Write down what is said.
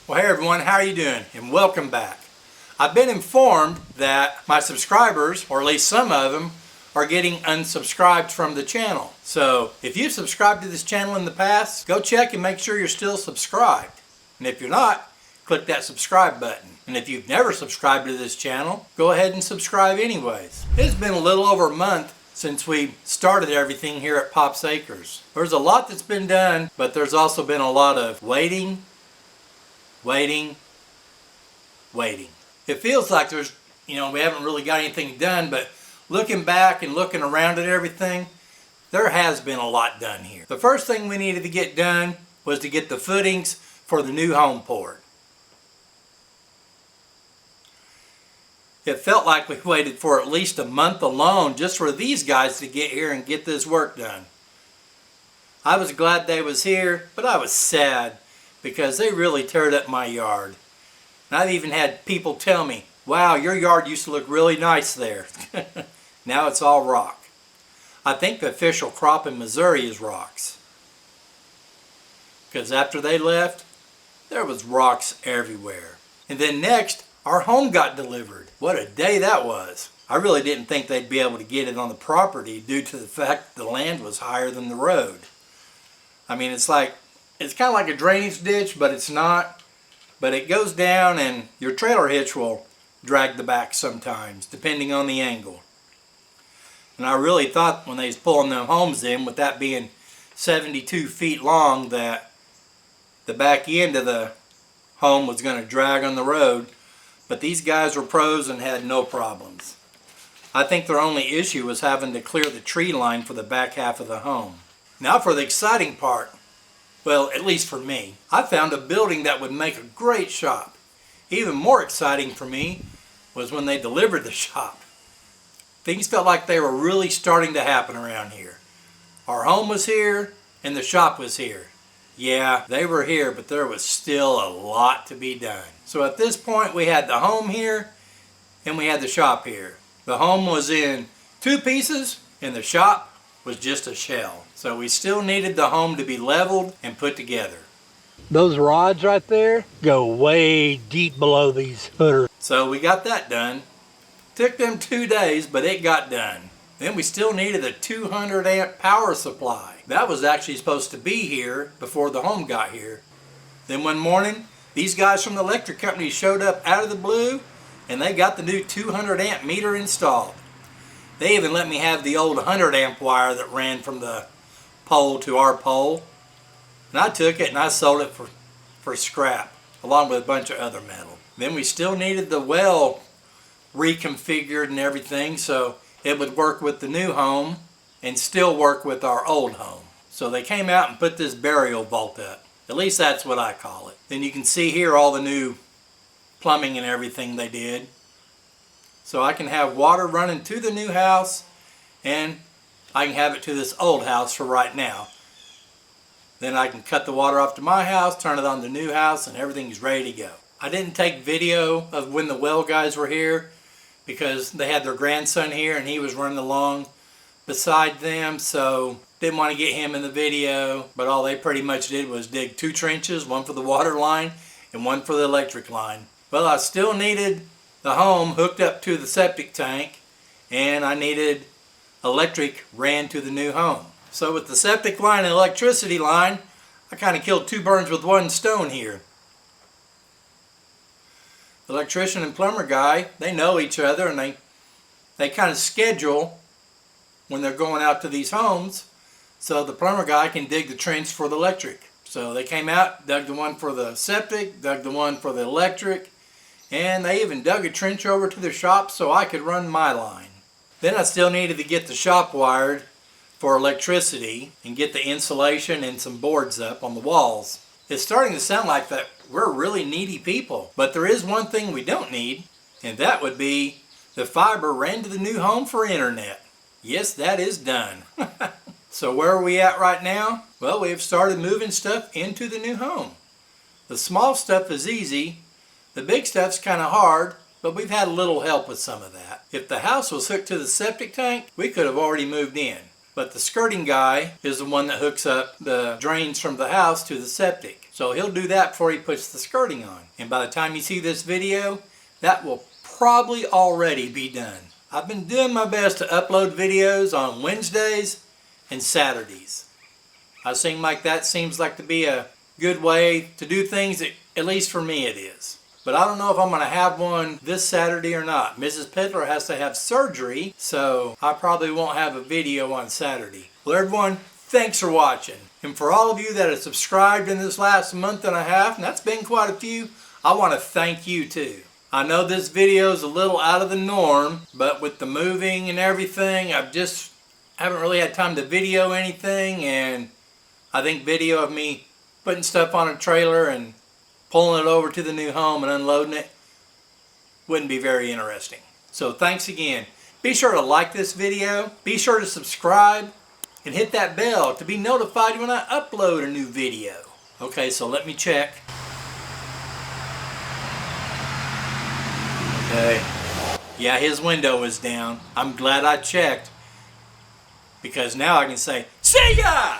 Well, hey everyone, how are you doing? And welcome back. I've been informed that my subscribers, or at least some of them, are getting unsubscribed from the channel. So if you've subscribed to this channel in the past, go check and make sure you're still subscribed. And if you're not, click that subscribe button. And if you've never subscribed to this channel, go ahead and subscribe anyways. It's been a little over a month since we started everything here at Pop's Acres. There's a lot that's been done, but there's also been a lot of waiting. It feels like we haven't really got anything done, but looking back and looking around at everything, there has been a lot done here. The first thing we needed to get done was to get the footings for the new home poured. It felt like we waited for at least a month alone just for these guys to get here and get this work done. I was glad they was here, but I was sad because they really teared up my yard. And I've even had people tell me, wow, your yard used to look really nice there. Now it's all rock. I think the official crop in Missouri is rocks. Because after they left, there was rocks everywhere. And then next, our home got delivered. What a day that was. I really didn't think they'd be able to get it on the property due to the fact the land was higher than the road. I mean, it's kind of like a drainage ditch, but it's not. But it goes down and your trailer hitch will drag the back sometimes, depending on the angle. And I really thought when they was pulling them homes in, with that being 72 feet long, that the back end of the home was going to drag on the road. But these guys were pros and had no problems. I think their only issue was having to clear the tree line for the back half of the home. Now for the exciting part. Well, at least for me. I found a building that would make a great shop. Even more exciting for me was when they delivered the shop. Things felt like they were really starting to happen around here. Our home was here and the shop was here. Yeah, they were here, but there was still a lot to be done. So at this point we had the home here and we had the shop here. The home was in 2 pieces and the shop was just a shell. So we still needed the home to be leveled and put together. Those rods right there go way deep below these footers. So we got that done. Took them 2 days, but it got done. Then we still needed a 200 amp power supply. That was actually supposed to be here before the home got here. Then one morning, these guys from the electric company showed up out of the blue and they got the new 200 amp meter installed. They even let me have the old 100 amp wire that ran from the pole to our pole. And I took it and I sold it for scrap, along with a bunch of other metal. Then we still needed the well reconfigured and everything so it would work with the new home and still work with our old home. So they came out and put this burial vault up. At least that's what I call it. Then you can see here all the new plumbing and everything they did. So I can have water running to the new house and I can have it to this old house for right now. Then I can cut the water off to my house, turn it on the new house, and everything's ready to go. I didn't take video of when the well guys were here because they had their grandson here and he was running along beside them, so didn't want to get him in the video. But all they pretty much did was dig 2 trenches, one for the water line and one for the electric line. Well, I still needed the home hooked up to the septic tank and I needed electric ran to the new home. So with the septic line and electricity line, I kind of killed 2 birds with 1 stone here. The electrician and plumber guy, they know each other and they kind of schedule when they're going out to these homes so the plumber guy can dig the trench for the electric. So they came out, dug the one for the septic, dug the one for the electric, and they even dug a trench over to the shop so I could run my line. Then I still needed to get the shop wired for electricity and get the insulation and some boards up on the walls. It's starting to sound like that we're really needy people, but there is one thing we don't need, and that would be the fiber ran to the new home for internet. Yes, that is done. So where are we at right now? Well, we have started moving stuff into the new home. The small stuff is easy. The big stuff's kind of hard, but we've had a little help with some of that. If the house was hooked to the septic tank, we could have already moved in. But the skirting guy is the one that hooks up the drains from the house to the septic. So he'll do that before he puts the skirting on. And by the time you see this video, that will probably already be done. I've been doing my best to upload videos on Wednesdays and Saturdays. I seem like that seems like to be a good way to do things, at least for me it is. But I don't know if I'm going to have one this Saturday or not. Mrs. Pittler has to have surgery, so I probably won't have a video on Saturday. Well, everyone, thanks for watching. And for all of you that have subscribed in this last month and a half, and that's been quite a few, I want to thank you too. I know this video is a little out of the norm, but with the moving and everything, I just haven't really had time to video anything, and I think video of me putting stuff on a trailer and pulling it over to the new home and unloading it wouldn't be very interesting. So thanks again. Be sure to like this video, be sure to subscribe, and hit that bell to be notified when I upload a new video. Okay, so let me check. Okay. Yeah, his window is down. I'm glad I checked, because now I can say, see ya!